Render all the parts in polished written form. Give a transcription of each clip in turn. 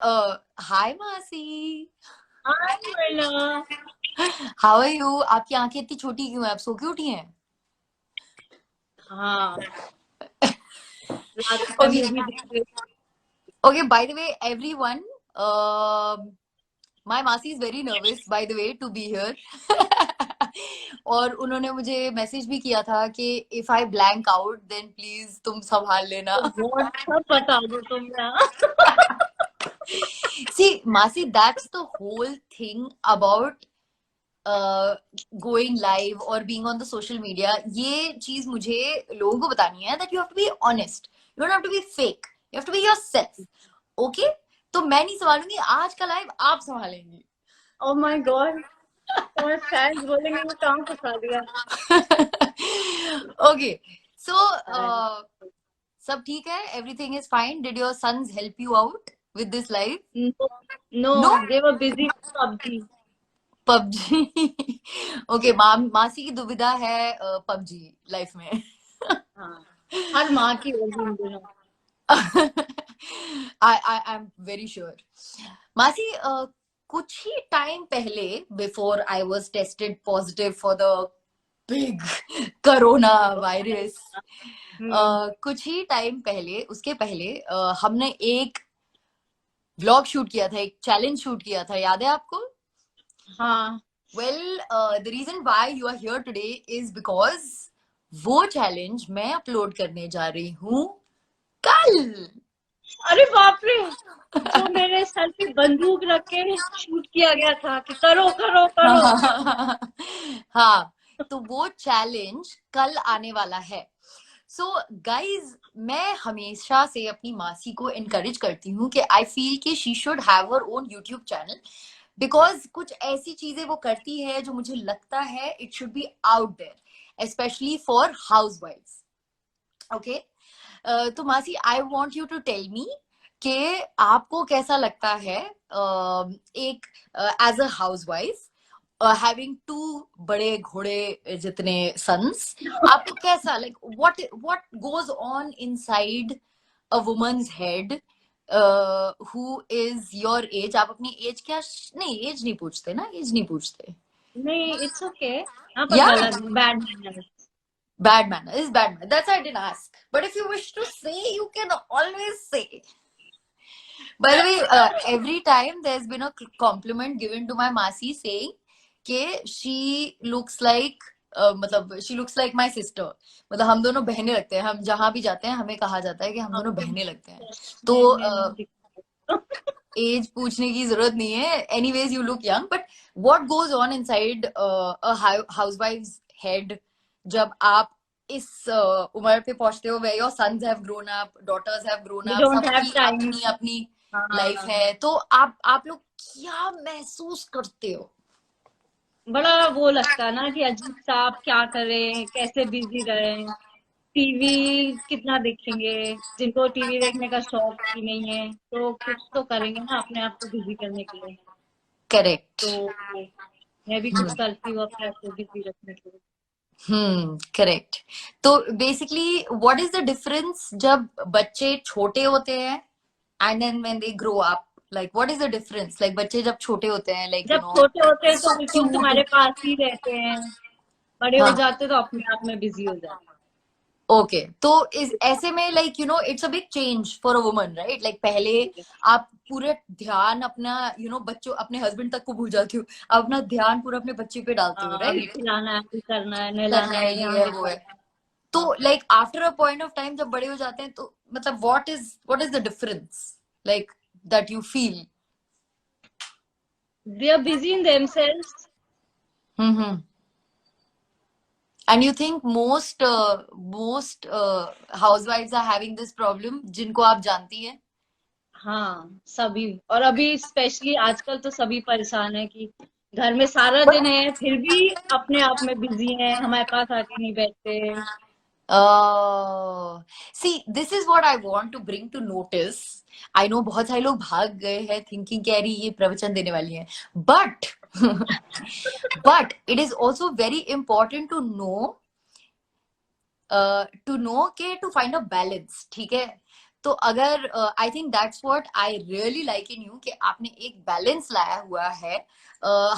हाय मासी। हाय मरना। How are you? आपकी आंखें इतनी छोटी क्यों है? आप सो के उठी हैं? हाँ, रात को मैं ओके। मूवी देख रही okay, by the way everyone, my masi is very nervous by the way to be here. और उन्होंने मुझे मैसेज भी किया था कि if I blank out then please तुम संभाल लेना। तो बहुत सब बता दो तुम ना। See, Masi, that's the whole thing about going live और being on the social media. ये चीज मुझे लोगों को बतानी है that you have to be honest, you don't have to be fake, you have to be yourself. Okay? तो मैं नहीं संभालूंगी, आज का लाइव आप संभालेंगी। ओ माय गॉड, तुम्हारे फैंस बोलेंगे मैं कहाँ फंसा दिया। ओके, सो सब ठीक है? Everything is fine? Did your sons help you out with this live? No, no, no? They were busy PUBG. PUBG. Okay, मासी की दुविधा है पबजी लाइफ में। हाँ, हर माँ की होगी इन दिनों। I am very sure. मासी, कुछ ही टाइम पहले, before I was tested positive for the big corona virus, hmm. कुछ ही टाइम पहले, उसके पहले हमने एक व्लॉग शूट किया था, एक चैलेंज शूट किया था, याद है आपको? हाँ। Well, the reason why you are here today is because वो चैलेंज मैं अपलोड करने जा रही हूँ कल। अरे बाप रे, जो मेरे सर पे बंदूक रख के शूट किया गया था कि करो करो करो। हाँ, तो वो चैलेंज कल आने वाला है। सो गाइज, मैं हमेशा से अपनी मासी को इनकरेज करती हूँ कि आई फील कि she should have her own YouTube channel, because कुछ ऐसी चीजें वो करती है जो मुझे लगता है it should be out there, specially for हाउस वाइफ्स। ओके, तो मासी, I want you to tell me कि आपको कैसा लगता है एक as a housewife having two बड़े घोड़े जितने सन्स, आपको कैसा, like what goes on inside a woman's head who is your age? आप अपनी एज क्या, नहीं एज नहीं पूछते ना, एज नहीं पूछते। नहीं, इट्स ओके, यहाँ पर या गलत bad manners. bad manner is bad manner, that's why I didn't ask, but if you wish to say you can always say. By the way, every time there's been a compliment given to my masi saying कि she looks like मतलब she looks like my sister, मतलब हम दोनों बहनें लगते हैं, हम जहां भी जाते हैं हमें कहा जाता है कि हम दोनों बहनें लगते हैं। तो मैंने नहीं दिखा। एज पूछने की जरूरत नहीं है, anyways you look young, but what goes on inside a housewife's head जब आप इस उम्र पे पहुंचते हो, where your sons have grown up, daughters have grown We up, don't have सबकी time. अपनी अपनी लाइफ हाँ, है, तो आप लोग क्या महसूस करते हो? बड़ा वो लगता है ना कि अजीब सा, आप क्या करें, कैसे बिजी रहें। टीवी कितना देखेंगे, जिनको टीवी देखने का शौक ही नहीं है तो कुछ तो करेंगे ना अपने आप को बिजी करने के लिए। करेक्ट। तो मैं भी कुछ करती हूँ अपने आप को बिजी रखने के लिए। करेक्ट। तो basically what is the difference जब बच्चे छोटे होते हैं and then when they grow up, like what is the difference? Like बच्चे जब छोटे होते हैं, लाइक यू जब नो, छोटे होते हैं तो सो बिल्कुल क्यूट। तुम्हारे पास ही रहते हैं, बड़े हो हाँ, जाते तो अपने आप में बिजी हो जाते ओके, तो इस ऐसे में like you know it's a big change for a woman, right? Like पहले हैं। आप पूरे ध्यान अपना बच्चों, अपने हस्बैंड तक को भूल जाती हो, आप अपना ध्यान पूरा अपने बच्चे पे डालते हो, अभी राइट? खिलाना है, अभी करना है, करना नहलाना है, है, ये ध्यान है वो देना है। है। तो हाँ। Like after a point of time जब बड़े हो जाते हैं तो मतलब what is the difference like that you feel? They are busy in themselves. Hmm. And you think most हाउसवाइफ्स आर हैविंग दिस प्रॉब्लम जिनको आप जानती हैं? हाँ, सभी। और अभी स्पेशली आजकल तो सभी परेशान है कि घर में सारा दिन है फिर भी अपने आप में बिजी हैं, हमारे पास आके नहीं बैठते। See, this is what I want to bring to notice. I know बहुत सारे लोग भाग गए हैं थिंकिंग कि अरे ये प्रवचन देने वाली है, but but it is also very important to know के टू फाइंड अ बैलेंस, ठीक है? तो अगर I think that's what I really like in you कि आपने एक बैलेंस लाया हुआ है.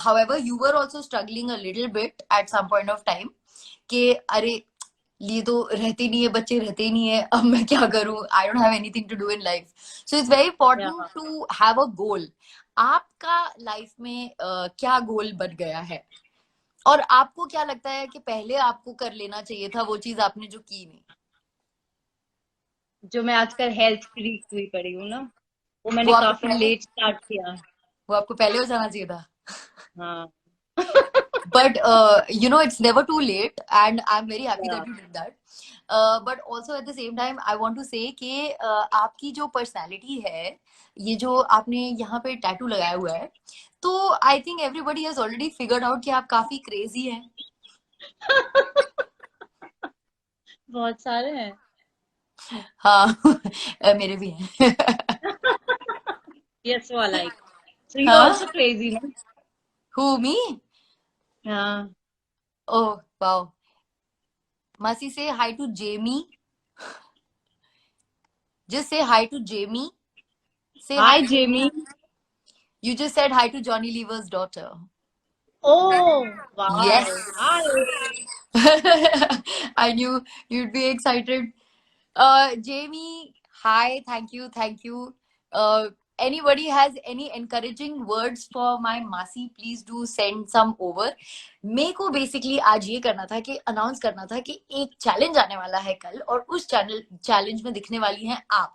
However you were also struggling a little bit at some point of time कि अरे ये तो रहते नहीं है, बच्चे रहते ही नहीं है, अब मैं क्या करूं, I don't have anything to do in life. So it's very important Yeah. To have a goal. आपका लाइफ में क्या गोल बन गया है, और आपको क्या लगता है कि पहले आपको कर लेना चाहिए था वो चीज आपने जो की नहीं? जो मैं आजकल हेल्थ फ्रीक हुई पड़ी हूँ ना, वो वो मैंने आपको काफी पहले लेट स्टार्ट किया। वो आपको पहले हो जाना चाहिए था. हाँ। But it's never too late, and I'm very happy that Yeah. you did that. But also at the same time I want to say कि आपकी जो पर्सनालिटी है, ये जो आपने यहाँ पे टैटू लगाया हुआ है, तो I think everybody has already figured out कि आप काफी क्रेजी हैं. बहुत सारे हैं। हाँ. मेरे भी हैं. Yes, so I like. So you हाँ. also crazy, no? Who, me? हाँ। Oh wow. Masi, say hi to Jamie. Just say hi to Jamie. Say hi Hi, to Jamie. Jamie. You just said hi to Johnny Lever's daughter. Oh, wow. Yes. Hi. I knew you'd be excited. Jamie, hi. Thank you. Thank you. Anybody has any encouraging words for my Masi, please do send some over. मेरे को basically आज ये करना था कि announce करना था कि एक चैलेंज आने वाला है कल, और उस चैलेंज में दिखने वाली हैं आप.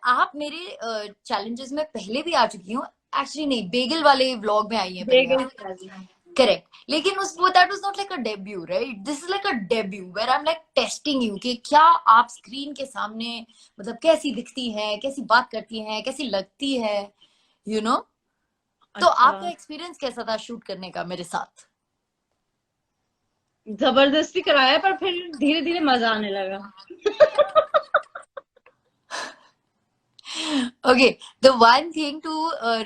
आप मेरे चैलेंजेस में पहले भी आ चुकी हूँ. एक्चुअली नहीं, बेगल वाले व्लॉग में आई है पहले Bagel आप. challenge. करेक्ट. लेकिन उस वो that was not like a debut, right? This is like a debut where I am like testing you कि क्या आप स्क्रीन के सामने मतलब कैसी दिखती हैं, कैसी बात करती हैं, कैसी लगती है, यू you नो know? तो अच्छा। आपका एक्सपीरियंस कैसा था शूट करने का मेरे साथ? जबरदस्ती कराया, पर फिर धीरे धीरे मजा आने लगा। Okay, the one thing to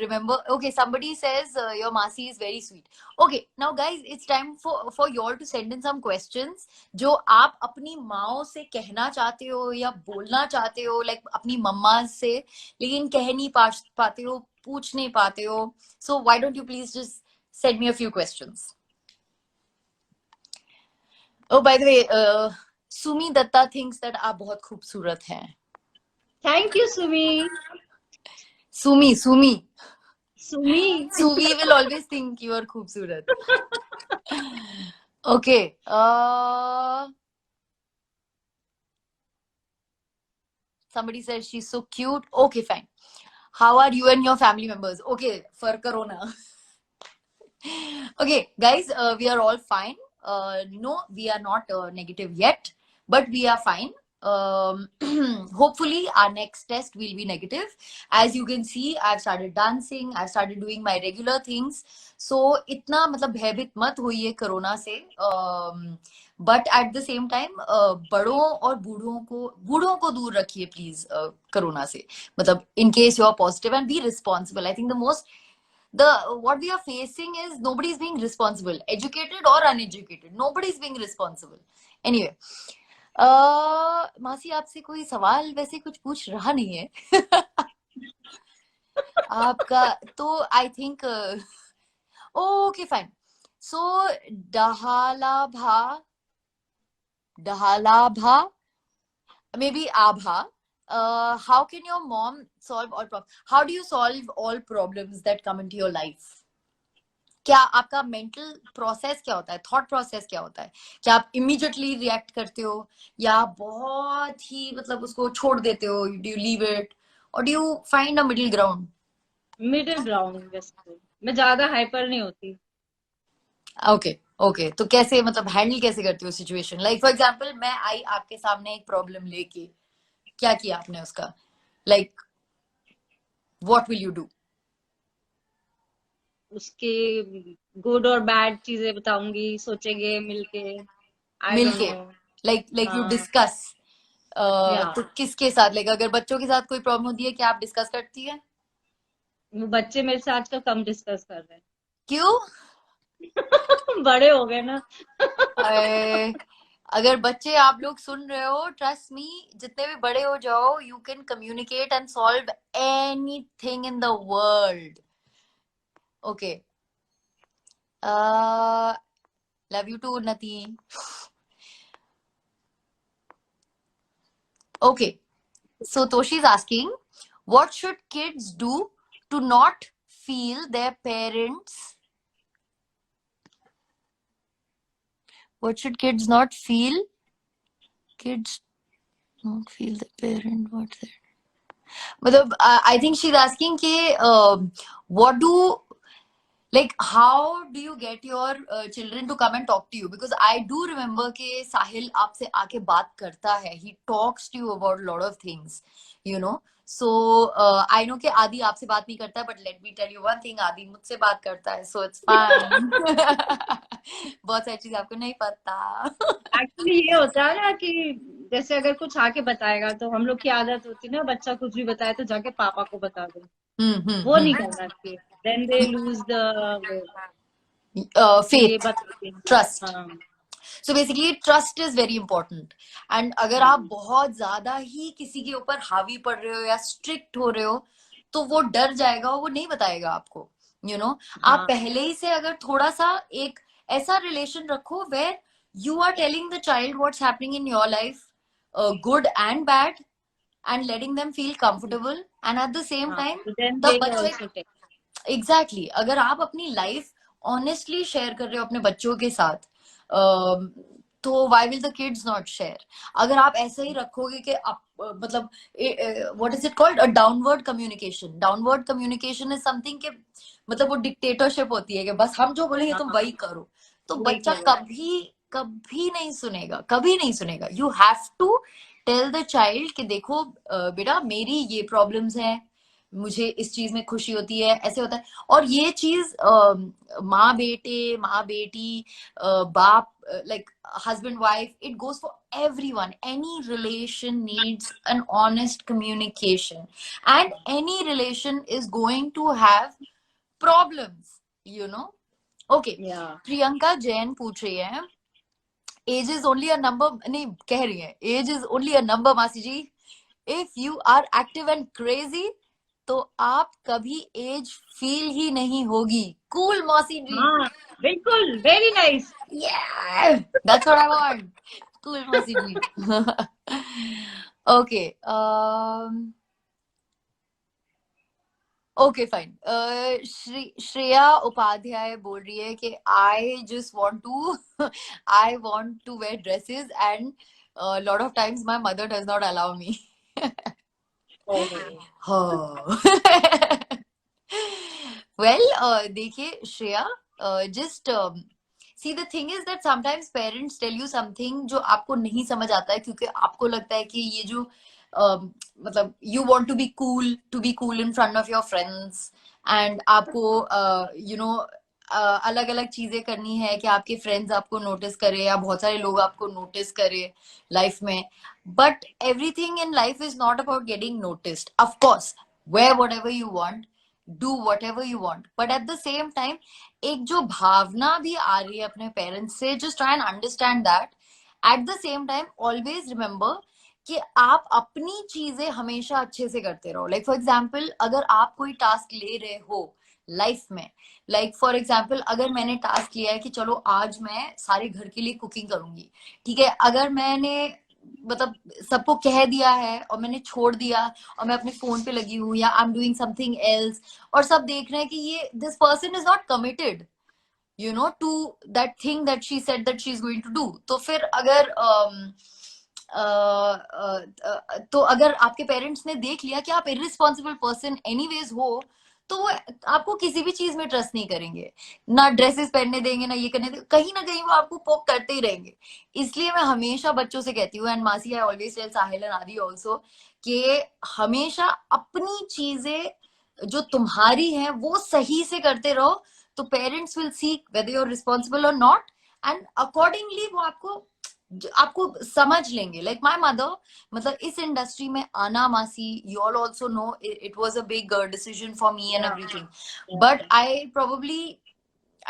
remember. Okay, somebody says your Masi is very sweet. Okay, now guys, it's time for you all to send in some questions जो आप अपनी माओ से कहना चाहते हो या बोलना चाहते हो, like अपनी मम्मा से, लेकिन कह नहीं पाते हो, पूछ नहीं पाते हो. So why don't you please just send me a few questions? Oh, by the way, Sumi Datta thinks that आप बहुत खूबसूरत हैं. Thank you Sumi. Sumi, Sumi. Sumi. Suvi will always think you are खूबसूरत. Okay. Somebody says she's so cute. Okay, fine. How are you and your family members? Okay, for Corona. Okay, guys, we are all fine. No, we are not negative yet, but we are fine. Hopefully our next test will be negative. As you can see, I've started dancing, I've started doing my regular things. So इतना मतलब भयभीत मत होइए corona से. But at the same time बड़ों और बूढ़ों को दूर रखिए प्लीज कोरोना से. मतलब in case you are positive, and be responsible. I think the most the what we are facing is nobody is being responsible, educated or uneducated, nobody is being responsible. Anyway, मासी आपसे कोई सवाल वैसे कुछ पूछ रहा नहीं है. आपका तो I think okay fine. So डहालाभा, maybe Abha. How can your mom solve all problems? How do you solve all problems that come into your life? क्या आपका मेंटल प्रोसेस क्या होता है, थॉट प्रोसेस क्या होता है? क्या आप इमीडिएटली रिएक्ट करते हो, या आप बहुत ही मतलब उसको छोड़ देते हो? डू यू लीव इट, और do you find a middle ground? Middle ground वैसे, मैं ज्यादा हाइपर नहीं होती। ओके. ओके, तो कैसे मतलब हैंडल कैसे करते हो सिचुएशन? लाइक फॉर एग्जांपल मैं आई आपके सामने एक प्रॉब्लम लेके, क्या किया आपने उसका? Like what will you do? उसके गुड और बैड चीजें बताऊंगी, सोचेंगे मिलके। आई डोंट मिलके, नो। लाइक यू हाँ। डिस्कस. या तो किसके साथ, लाइक अगर बच्चों के साथ कोई प्रॉब्लम होती है, क्या आप डिस्कस करती है? वो बच्चे मेरे से आजकल कम डिस्कस कर रहे क्यों? हैं। बड़े हो गए ना। अरे, अगर बच्चे आप लोग सुन रहे हो, ट्रस्ट मी, जितने भी बड़े हो जाओ, you can communicate and solve anything in the world. Okay. Love you too Unnati. Okay. So Toshi's asking, what should kids do to not feel their parents? What should kids not feel? Kids not feel the parent. What's that? मतलब I think she's asking कि what do, like, how do you get your children to come and talk to you? Because I do remember कि साहिल आपसे आके बात करता है. He talks to you about a lot of things, you know. So I know कि आदि आपसे बात नहीं करता है, but let me tell you one thing, आदि मुझसे बात करता है, so it's fine. बहुत सारी चीज आपको नहीं पता. एक्चुअली ये होता है ना कि जैसे अगर कुछ आके बताएगा तो हम लोग की आदत होती है ना, बच्चा कुछ भी बताए तो जाके पापा को बता दो, वो नहीं करना चाहिए. देन दे लूज द वो कि ये Faith, बता देंगे. trust. हाँ. So basically trust is very important. And अगर आप बहुत ज्यादा ही किसी के ऊपर हावी पड़ रहे हो या स्ट्रिक्ट हो रहे हो, तो वो डर जाएगा और वो नहीं बताएगा आपको, यू नो. आप हाँ. पहले ही से अगर थोड़ा सा एक ऐसा रिलेशन रखो where you are telling the child what's happening in your life, good and bad, and letting them feel comfortable, and at the same हाँ. टाइम तो देन द दे बच्चे. Also take. एग्जैक्टली, अगर आप अपनी life honestly share कर रहे हो अपने बच्चों के साथ, तो why will the kids not share? अगर आप ऐसे ही रखोगे कि आप मतलब what is it called, a downward communication. Downward communication is something के मतलब वो डिक्टेटरशिप होती है कि बस हम जो बोलेंगे तुम हाँ, वही करो. तो वही बच्चा करो. कभी कभी नहीं सुनेगा, कभी नहीं सुनेगा. You have to tell the child कि देखो बेटा, मेरी ये प्रॉब्लम्स हैं, मुझे इस चीज में खुशी होती है, ऐसे होता है. और ये चीज माँ बेटे, माँ बेटी, बाप, like husband wife, it goes for everyone. Any relation needs an honest communication, and any relation is going to have problems, you know. Okay. या. प्रियंका जैन पूछ रही है, age is only a number, नहीं कह रही है age is only a number masi ji. If you are active and crazy, तो आप कभी एज फील ही नहीं होगी. कूल मौसी जी. हाँ, बिल्कुल, very nice. Yeah, that's what I want. Cool मौसी जी. Okay. Okay, fine. Shreya Upadhyay बोल रही है कि I just want to I want to wear dresses, and a lot of times my mother does not allow me. Oh. Well, देखिए Shreya, just see, the thing is that sometimes parents tell you something जो आपको नहीं समझ आता है, क्योंकि आपको लगता है कि ये जो मतलब you want to be cool in front of your friends, and आपको you know अलग अलग चीजें करनी है कि आपके फ्रेंड्स आपको नोटिस करे या बहुत सारे लोग आपको नोटिस करे लाइफ में. But everything in life is not about getting noticed. Of course, wear whatever you want, do whatever you want, but at the same time, एक जो भावना भी आ रही है अपने पेरेंट्स से, just try and understand that. At the same time, always remember कि आप अपनी चीजें हमेशा अच्छे से करते रहो. Like for example, अगर आप कोई टास्क ले रहे हो लाइफ में, लाइक फॉर एग्जाम्पल अगर मैंने टास्क लिया है कि चलो आज मैं सारे घर के लिए कुकिंग करूंगी, ठीक है. अगर मैंने मतलब सबको कह दिया है और मैंने छोड़ दिया और मैं अपने फोन पे लगी हूँ या I am doing something else, और सब देख रहे हैं कि ये this person is not committed, you know, to that thing that she said that she is going to do. तो फिर अगर तो अगर आपके पेरेंट्स ने देख लिया कि आप इररिस्पॉन्सिबल पर्सन एनीवेज हो, तो वो आपको किसी भी चीज में ट्रस्ट नहीं करेंगे, ना ड्रेसेस पहनने देंगे, ना ये करने देंगे, कहीं ना कहीं वो आपको पोक करते ही रहेंगे. इसलिए मैं हमेशा बच्चों से कहती हूँ, and masi I always tell Sahil and Adi also, कि हमेशा अपनी चीजें जो तुम्हारी हैं वो सही से करते रहो, तो parents will see whether you are responsible और नॉट, एंड अकॉर्डिंगली वो आपको आपको समझ लेंगे. लाइक माई मदर, मतलब इस इंडस्ट्री में आना मासी, you all also know it was a big decision for me and yeah. Everything, but I probably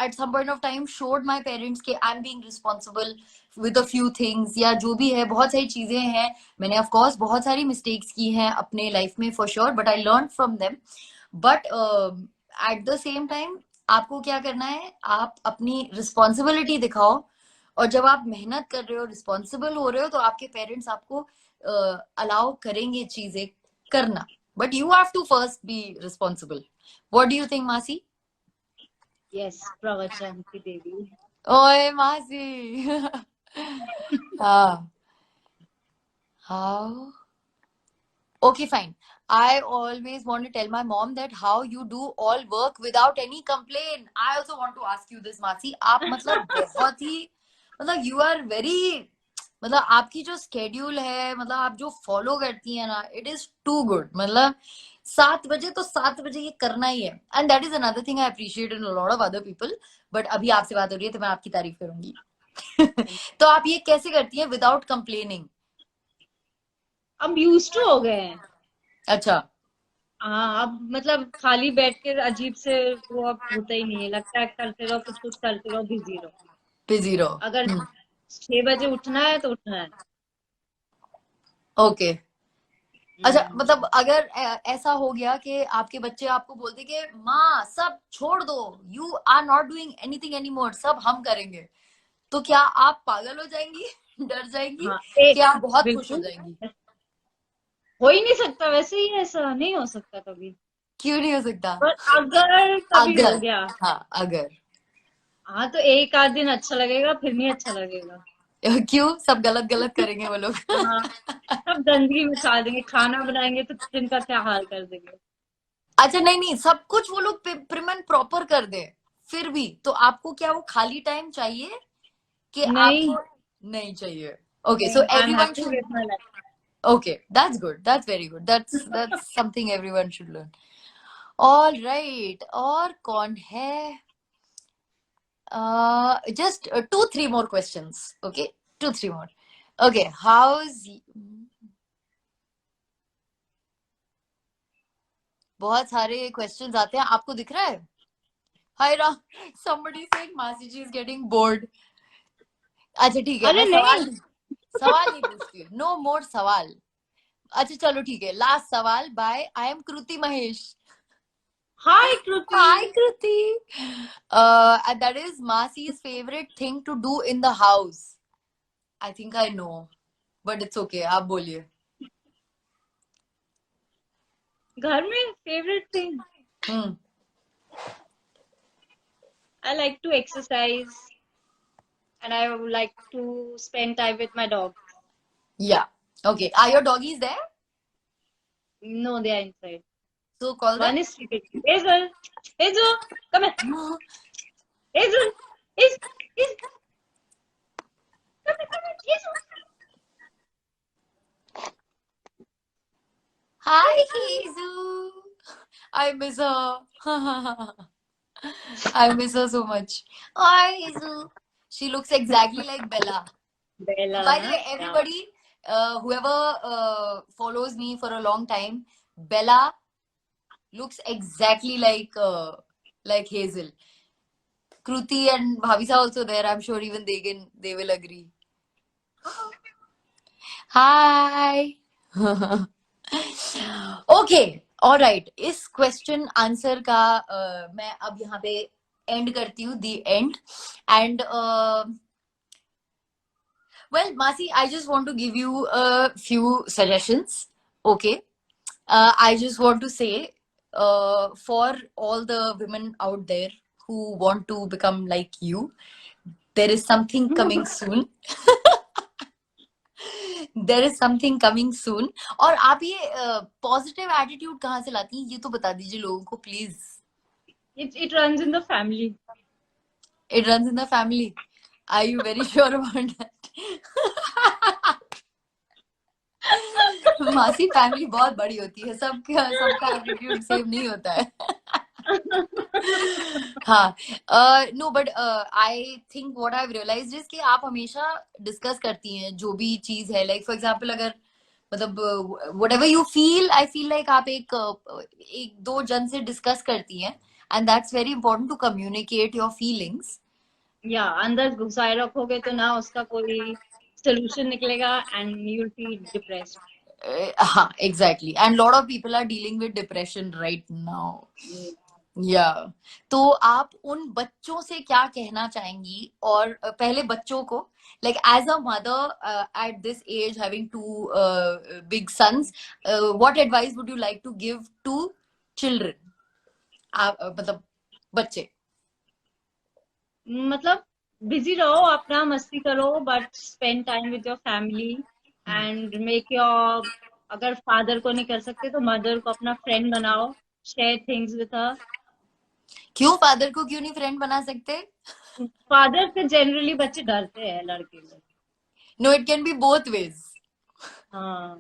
at some point of time showed my parents कि I'm being responsible with a few things, या जो भी है, बहुत सारी चीजें हैं. मैंने of course बहुत सारी mistakes की हैं अपने life में for sure, but I learned from them. But at the same time आपको क्या करना है, आप अपनी responsibility दिखाओ, और जब आप मेहनत कर रहे हो, रिस्पॉन्सिबल हो रहे हो, तो आपके पेरेंट्स आपको अलाउ करेंगे चीजें करना. But you have to first be responsible. What do you think masi? Yes, प्रवचन की देवी. ओए मासी. हाँ. How? Okay, fine. I always want to tell my mom that how you do all work without any complaint. I also want to ask you this, मासी. आप मतलब बहुत ही, मतलब you are very, मतलब आपकी जो schedule है, मतलब आप जो follow करती हैं ना, it is too good. मतलब 7 बजे तो 7 बजे ये करना ही है. And that is another thing I appreciate in a lot of other people. But अभी आपसे बात हो रही है तो मैं आपकी तारीफ करूंगी. तो आप ये कैसे करती हैं without complaining? अब यूज टू हो गए हैं. अच्छा. हाँ, अब मतलब खाली बैठ के अजीब से वो अब होता ही नहीं है. लगता है करते रहो, कुछ कुछ करते रहो, बिजी रहो. बिजी रहो. अगर 6 बजे उठना है तो उठना है. ओके. अच्छा, मतलब अगर ऐसा हो गया कि आपके बच्चे आपको बोलते कि माँ सब छोड़ दो, you are not doing anything anymore, सब हम करेंगे, तो क्या आप पागल हो जाएंगी? डर जाएंगी? हाँ, कि आप बहुत खुश हो बिल्कुल. जाएंगी? हो ही नहीं सकता, वैसे ही ऐसा नहीं हो सकता कभी. क्यों नहीं हो सकता? पर अगर कभी हो अगर, गया, हाँ अगर. हाँ, तो एक आध दिन अच्छा लगेगा, फिर नहीं अच्छा लगेगा. क्यों? सब गलत गलत करेंगे वो लोग? हाँ, सब गंदगी मचा देंगे. खाना बनाएंगे तो किचन का क्या हाल कर देंगे. अच्छा, नहीं नहीं, सब कुछ वो लोग प्रिम एंड प्रॉपर कर दे, फिर भी तो आपको क्या वो खाली टाइम चाहिए कि नहीं, आपको नहीं चाहिए? ओके, सो नहीं, I M everyone happy should. With my life. Okay, that's good. That's very good. That's something everyone should learn. All right. और कौन है? Just 2-3 more questions. Okay, 2-3 more. Okay, how's? बहुत सारे questions आते हैं. आपको दिख रहा है? Hi Ram. Somebody saying Masi ji is getting bored. अच्छा ठीक है, अरे मैं नहीं. सवाल नहीं पूछती हूँ. No more सवाल. अच्छा चलो ठीक है. Last सवाल by I am Kruti Mahesh. Hi Kriti. Hi, Kruti. And that is Masi's favorite thing to do in the house. I think I know, but it's okay. आप बोलिए. घर में favourite thing, Hmm. I like to exercise and I would like to spend time with my dog. Yeah. Okay. Are your doggies there? No, they are inside. So call them. One is sleeping. Hazel, Hazel, come here. Hazel, is, come here, Hazel. Hi, Hazu. I miss her. I miss her so much. Hi, Hazu. She looks exactly like Bella. Bella, By the way, yeah. everybody, whoever follows me for a long time, Bella looks exactly like Hazel. Kruti and Bhavisa also there. I'm sure even they will agree. Hi. Okay, all right. इस question answer का मैं अब यहाँ पे end करती हूँ, the end. And well, Masi, I just want to give you a few suggestions. Okay. I just want to say, for all the women out there who want to become like you, there is something coming soon. There is something coming soon. और आप ये positive attitude कहाँ से लाती हैं, ये तो बता दीजिए लोगों को please. It runs in the family. It runs in the family. Are you very sure about that? मासी फैमिली बहुत बड़ी होती है, सबका एटीट्यूड सेम नहीं होता है. हाँ. No but I think what I have realised is कि आप हमेशा डिस्कस करती हैं जो भी चीज है. लाइक फॉर एग्जांपल, अगर मतलब whatever you feel, I feel like आप एक दो जन से डिस्कस करती हैं. and that's very important to communicate your feelings. या अंदर घुसाए रखोगे तो ना उसका कोई सोल्यूशन निकलेगा, and you will feel depressed. हाँ, exactly, and lot of people are dealing with depression right now. या तो आप उन बच्चों से क्या कहना चाहेंगी, और पहले बच्चों को, like as a mother at this age having two big sons, what advice would you like to give to children? मतलब बच्चे, मतलब बिजी रहो, अपना मस्ती करो, but spend time with your family and make your, अगर फादर को नहीं कर सकते तो मदर को अपना फ्रेंड बनाओ, शेयर थिंग्स विद हर. क्यों फादर को क्यों नहीं फ्रेंड बना सकते? फादर से जनरली बच्चे डरते हैं, लड़के लोग. No, it can be both ways. हाँ.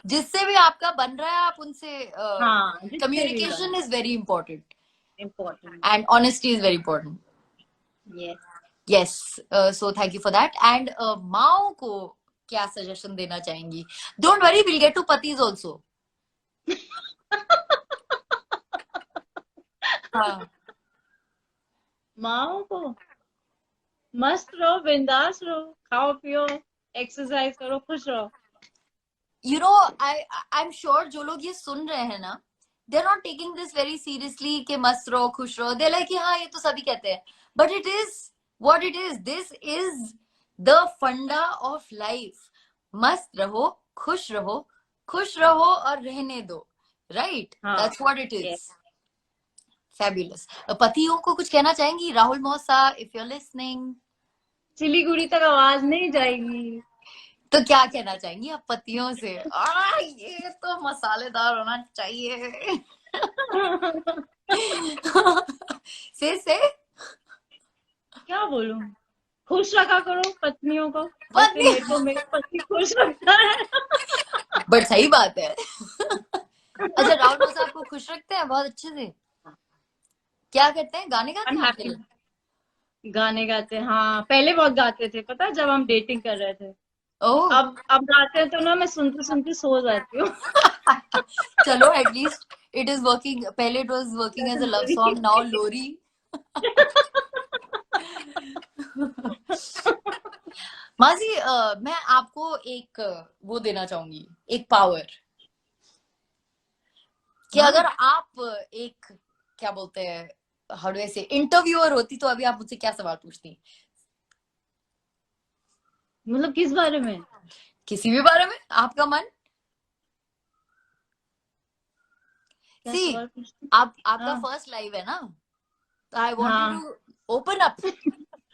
जिससे भी आपका बन रहा है आप उनसे, हाँ, communication is very important important. and honesty is very important. Yes. Yes, so thank you for that. And माओ को क्या सजेशन देना चाहेंगी? Don't worry, we'll get to patis also. हाँ. माओ को मस्त रहो, बिंदास रहो, खाओ पियो, एक्सरसाइज करो, खुश रहो. You know, I'm sure जो लोग ये सुन रहे हैं ना, they're not taking this very seriously कि मस्त रहो, खुश रहो. They're like कि हाँ ये तो सभी कहते हैं. But it is what it is. This is the funda of life. मस्त रहो, खुश रहो और रहने दो. Right? हाँ. That's what it is. Yes. Fabulous. पतियों को कुछ कहना चाहेंगी? राहुल मौसा, if you're listening. सिलीगुड़ी तक आवाज नहीं जाएगी. तो क्या कहना चाहेंगी आप पतियों से? ये तो मसालेदार होना चाहिए. से क्या बोलूं? खुश रखा करो पत्नियों को. पत्नी मेरे को मेरे पति खुश रखता है. बट सही बात है. अच्छा, राहुल मौसा आपको खुश रखते हैं बहुत अच्छे से? क्या करते हैं? गाने गाते हैं आजकल? गाने गाते हैं, हाँ. पहले बहुत गाते थे, पता है, जब हम डेटिंग कर रहे थे. ओह. अब गाते हैं तो ना मैं सुनते सुनते सो जाती हूँ. चलो, एटलीस्ट इट इज वर्किंग. पहले it was working as a love song, now लोरी. माजी, मैं आपको एक वो देना चाहूंगी, एक पावर, कि अगर आप एक, क्या बोलते हैं, हाउ डू आई से, इंटरव्यूअर होती तो अभी आप मुझसे क्या सवाल पूछती? मतलब किस बारे में? किसी भी बारे में, आपका मन. सी, आपका फर्स्ट लाइव है ना, तो I want you to open up.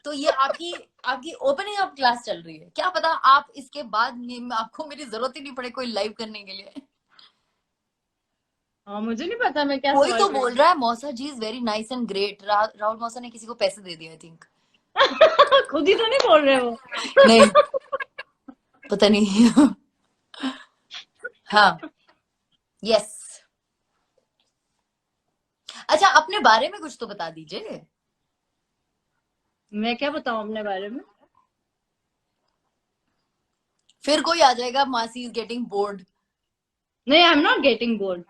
तो ये आपकी ओपनिंग अप क्लास चल रही है. क्या पता आप इसके बाद आपको मेरी जरूरत ही नहीं पड़े कोई लाइव करने के लिए. हाँ, मुझे नहीं पता मैं क्या. कोई तो बोल रहा है मौसा जी is very nice and great. Rahul मौसा ने किसी को पैसे दे दिए, आई थिंक. खुद ही तो नहीं बोल रहे वो. नहीं, पता नहीं. हाँ. यस. अच्छा, अपने बारे में कुछ तो बता दीजिए. मैं क्या बताऊं अपने बारे में? फिर कोई आ जाएगा, मासी इज गेटिंग बोर्ड. नहीं, I am not getting bored.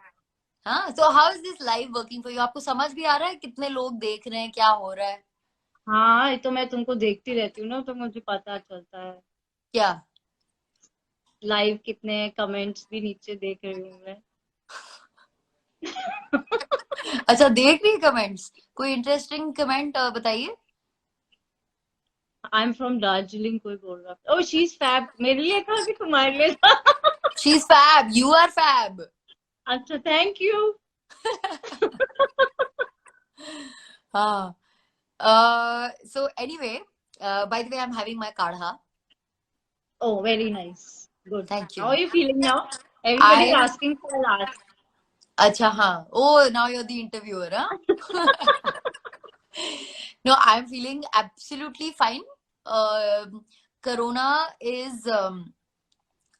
हाँ, so how is this live working for you? आपको समझ भी आ रहा है कितने लोग देख रहे हैं, क्या हो रहा है? हाँ, ये तो मैं तुमको देखती रहती हूँ ना, तो मुझे पता चलता है. क्या लाइव कितने कमेंट्स भी नीचे देख रही हूँ मैं. अच्छा, देख रही कमेंट्स? कोई इंटरेस्टिंग कमेंट बताइए. आई एम फ्रॉम दार्जिलिंग कोई बोल रहा था. Oh, she is fab. मेरे लिए था कि तुम्हारे लिए था? She is fab, you are fab. अच्छा, थैंक यू. हाँ. So anyway, by the way, I'm having my kadha. Oh, very nice. Good. Thank you. How are you feeling now? Everybody is asking for that. अच्छा, हाँ. Oh, now you're the interviewer, huh? No, I'm feeling absolutely fine. Corona is,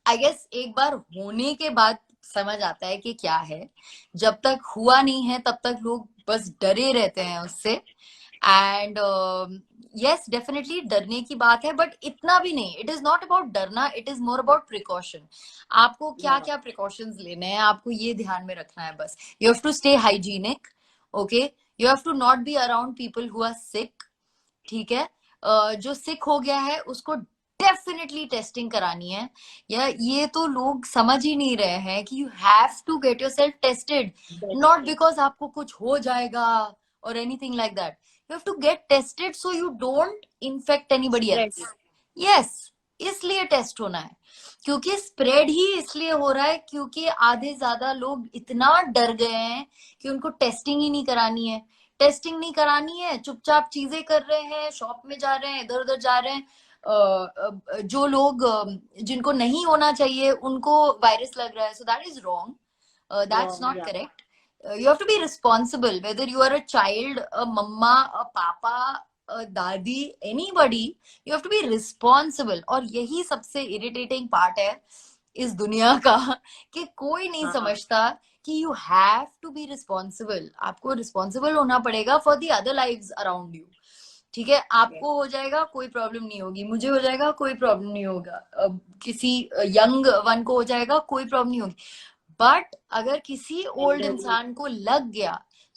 I guess, एक बार होने के बाद समझ आता है कि क्या है. जब तक हुआ नहीं है तब तक लोग बस डरे रहते हैं उससे. एंड यस, डेफिनेटली डरने की बात है, बट इतना भी नहीं. इट इज नॉट अबाउट डरना, it is more about precaution. आपको क्या क्या प्रिकॉशंस लेने हैं, आपको ये ध्यान में रखना है बस. You have to stay hygienic. Okay, you have to not be around people who are sick, ठीक है। जो सिक हो गया है उसको डेफिनेटली टेस्टिंग करानी है। या ये तो लोग समझ ही नहीं रहे हैं कि you have to get yourself tested, not That's because आपको कुछ हो जाएगा और anything like that. You have to get tested so you don't infect anybody spread else. it. Yes, इसलिए टेस्ट होना है, क्योंकि स्प्रेड ही इसलिए हो रहा है क्योंकि आधे ज्यादा लोग इतना डर गए हैं कि उनको टेस्टिंग ही नहीं करानी है। टेस्टिंग नहीं करानी है, चुपचाप चीजें कर रहे हैं, शॉप में जा रहे हैं, इधर उधर जा रहे हैं। जो लोग जिनको नहीं होना चाहिए उनको वायरस लग रहा है, so that is wrong, that's Wrong, not yeah. Correct. You have to be responsible, whether you are a child, a mama, a papa, a दादी, anybody, you have to be responsible। और यही सबसे irritating part है इस दुनिया का कि कोई नहीं हाँ, समझता कि you have to be responsible। आपको responsible होना पड़ेगा for the other lives around you, ठीक है। yes. आपको हो जाएगा कोई प्रॉब्लम नहीं होगी, मुझे हो जाएगा कोई प्रॉब्लम नहीं होगा, किसी यंग वन को हो जाएगा कोई प्रॉब्लम नहीं होगी। बट अगर किसी ओल्ड Elderly. इंसान को लग गया,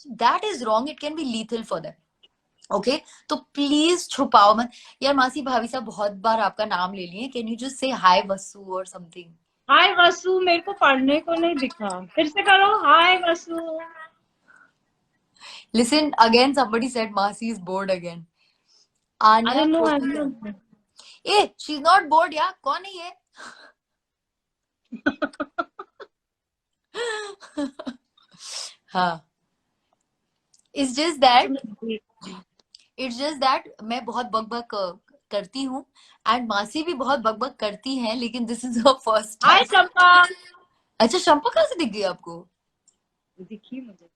that is wrong, it can B lethal for them. Okay, तो प्लीज छुपाओ मत। यार मासी भाभी साहब बहुत बार आपका नाम ले लिए, कैन यू जस्ट से हाय वसु और समथिंग। हाय वसु, मेरे को पढ़ने को नहीं दिखा, फिर से करो, hi Vasu. Listen again, somebody said masi is bored again. अरे आन्या नो, आई कोटी, am a she is not bored यार, कौन है ये? हाँ, it's just that, it's just that मैं बहुत बकबक करती हूँ एंड मासी भी बहुत बकबक करती हैं, लेकिन this is her first hi time. Champa. अच्छा, शंपा कहाँ से दिख गई आपको? दिखी मुझे।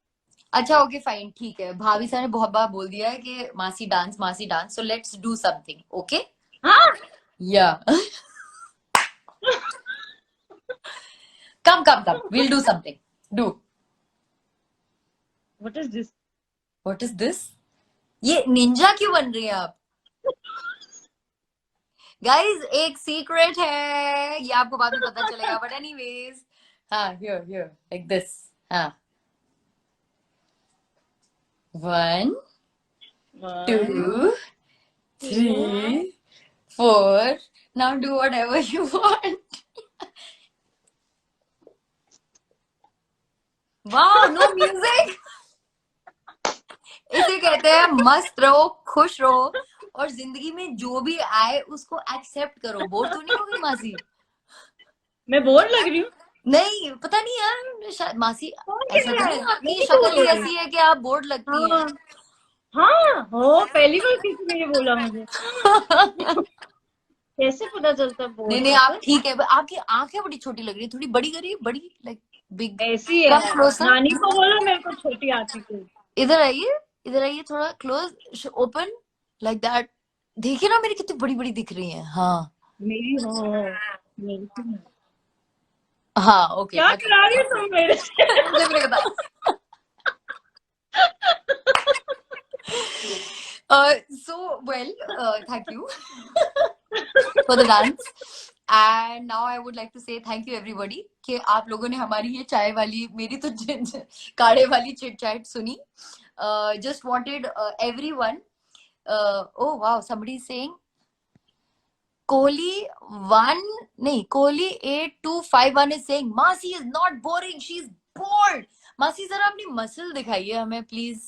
अच्छा ओके फाइन, ठीक है। भाभी साहब ने बहुत बार बोल दिया है कि मासी dance, so let's do something, okay? हाँ। या come will do something, do. What is this? What is this? ये निंजा क्यों बन रही है आप? गाइज एक सीक्रेट है, ये आपको बाद में पता चलेगा, बट एनीवेज। हाँ, हियर हियर लाइक दिस। हाँ, 1 one 2 two 3 4, now do whatever you want। वाह, नो म्यूजिक। इसे कहते हैं मस्त रहो, खुश रहो, और जिंदगी में जो भी आए उसको एक्सेप्ट करो। बोर तो नहीं होगी मासी? मैं बोर लग रही हूँ? नहीं पता नहीं यार, मासी कौन ऐसा कह तो रहा नहीं, है? मैं आपकी नहीं बोर शक्ल हो ही रही। ऐसी है कि आप बोर्ड लगती हैं। हाँ। हाँ हो, पहली बार किसी ने ये बोला मुझे। कैसे पता चलता नहीं बोर नहीं, है आप तो? ठीक है, आपकी आंखें बड़ी छोटी लग रही है, थोड़ी बड़ी करिए, बड़ी लाइक बिग। ऐसी कम है। क्लोजर, नानी को बोलो मेरे को छोटी आती थी। इधर आइए, इधर आइए, थोड़ा क्लोज, ओपन लाइक दैट। देखिए ना मेरी कितनी बड़ी बड़ी दिख रही हैं। हाँ मेरी हो, मेरी तो नहीं। हाँ, ओके क्या अच्छा। करा रही हो तुम मेरे से? मुझे भी नहीं पता। So well, thank you for the dance, and now I would like to say thank you everybody कि आप लोगों ने हमारी ये चाय वाली, मेरी तो काढ़े वाली चिट चैट सुनी। Just wanted everyone, oh wow, somebody is saying Kohli 1, नहीं, Kohli 8251 is saying Masi is not boring, she is bored। मासी जरा अपनी मसल दिखाइए हमें प्लीज।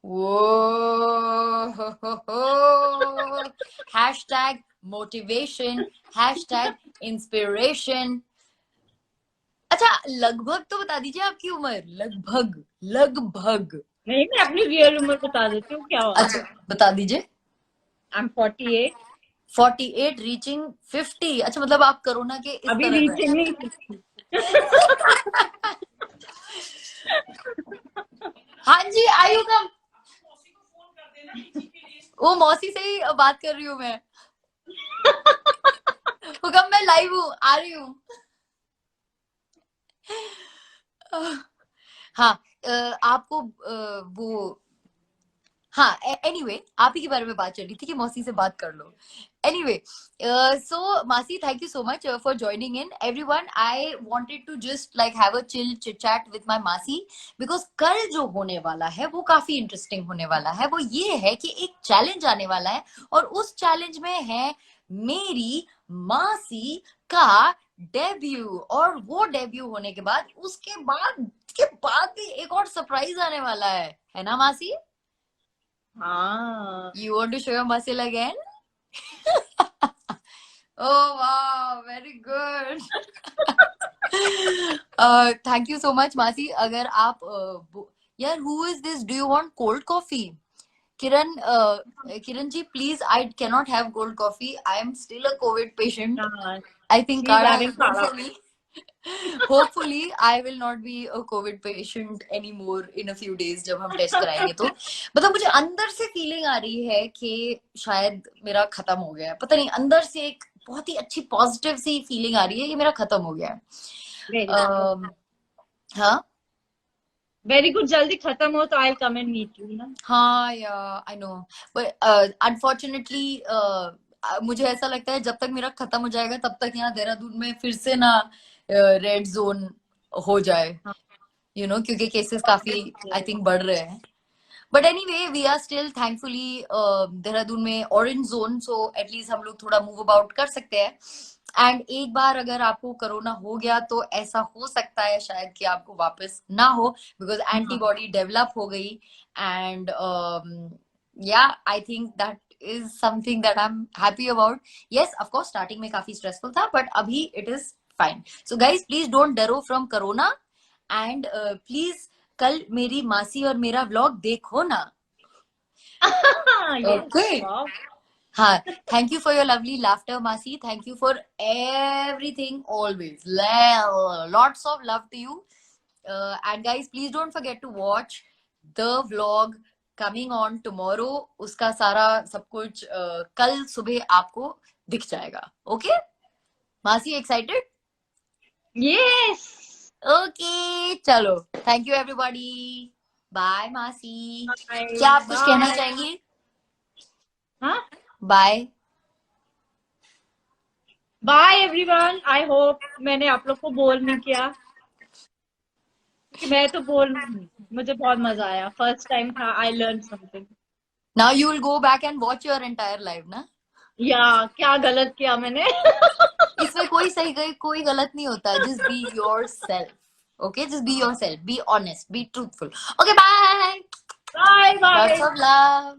वो हैशटैग मोटिवेशन, हैशटैग इंस्पिरेशन। अच्छा लगभग तो बता दीजिए आपकी उम्र, लगभग लगभग। नहीं, मैं अपनी रियल उम्र बता देती हूँ, क्या हुआ। अच्छा बता दीजिए। I am 48। 48 रीचिंग 50। अच्छा मतलब आप कोरोना के इस अभी तरफ रीचिंग है। नहीं की। हाँ जी, आयु कम, वो मौसी से ही बात कर रही हूँ मैं। हुक्म, मैं लाइव हूँ, आ रही हूँ। हाँ, आपको वो हाँ, एनीवे आप ही के बारे में बात चल रही थी कि मौसी से बात कर लो. Anyway, so masi, thank you so much for joining in. Everyone, I wanted to just like have a chill chit chat with my masi, because कल जो होने वाला है वो काफी इंटरेस्टिंग होने वाला है. वो ये है कि एक चैलेंज आने वाला है, और उस चैलेंज में है मेरी मासी का डेब्यू. और वो डेब्यू होने के बाद उसके बाद भी एक और सरप्राइज आने वाला है ना मासी? हाँ. You want to show your muscle again? Oh wow, very good. Thank you so much, Masi. अगर आप यार, who is this? Do you want cold coffee? Kiran ji, please, I cannot have cold coffee. I am still a COVID patient. हाँ. I think She's Kada having is good Kara. for me. Hopefully, I will not be a COVID patient anymore in a few days जब हम test कराएंगे तो. मतलब मुझे अंदर से feeling आ रही है कि शायद मेरा खत्म हो गया है. पता नहीं, अंदर से एक बहुत ही अच्छी पॉजिटिव सी फीलिंग आ रही है कि मेरा खत्म हो गया है. Very good. हाँ Very good. जल्दी खत्म हो तो I'll come and meet you ना. हाँ, या आई नो, बट अनफॉर्चुनेटली मुझे ऐसा लगता है जब तक मेरा खत्म हो जाएगा तब तक यहाँ देहरादून में फिर से ना रेड जोन हो जाए, हाँ. यू नो, क्योंकि केसेस काफी आई थिंक बढ़ रहे हैं. But anyway, we are still thankfully Dehradun में ऑरेंज जोन, सो एटलीस्ट हम लोग थोड़ा मूव अबाउट कर सकते हैं. एंड एक बार अगर आपको कोरोना हो गया तो ऐसा हो सकता है शायद कि आपको वापस ना हो, बिकॉज एंटीबॉडी डेवलप हो गई. एंड या I think that is something that I am happy about. Yes, of course starting में काफी स्ट्रेसफुल था, बट अभी it is fine. So guys, please don't डरो फ्रॉम कोरोना, एंड प्लीज कल मेरी मासी और मेरा व्लॉग देखो ना. Yes. Okay. Wow. हाँ, thank you for your lovely laughter, Masi. Thank you for everything always. Lots of love to you. And guys, please don't forget to watch the vlog coming on tomorrow. उसका सारा सब कुछ कल सुबह आपको दिख जाएगा. Okay? Masi, excited? Yes. Okay, चलो. Thank you everybody. Bye, Masi. Bye. क्या आप कुछ कहना Bye. चाहेंगी? हाँ. Bye. Bye everyone. I hope मैंने आप लोग को बोर नहीं किया. कि मैं तो बोर नहीं हुई. मुझे बहुत मजा आया. First time था. I learned something. Now you will go back and watch your entire life, ना? या क्या गलत किया मैंने? इसमें कोई सही कोई गलत नहीं होता. Just be yourself. Okay, just be yourself. Be honest. Be truthful. Okay, bye. Bye bye. Lots of love.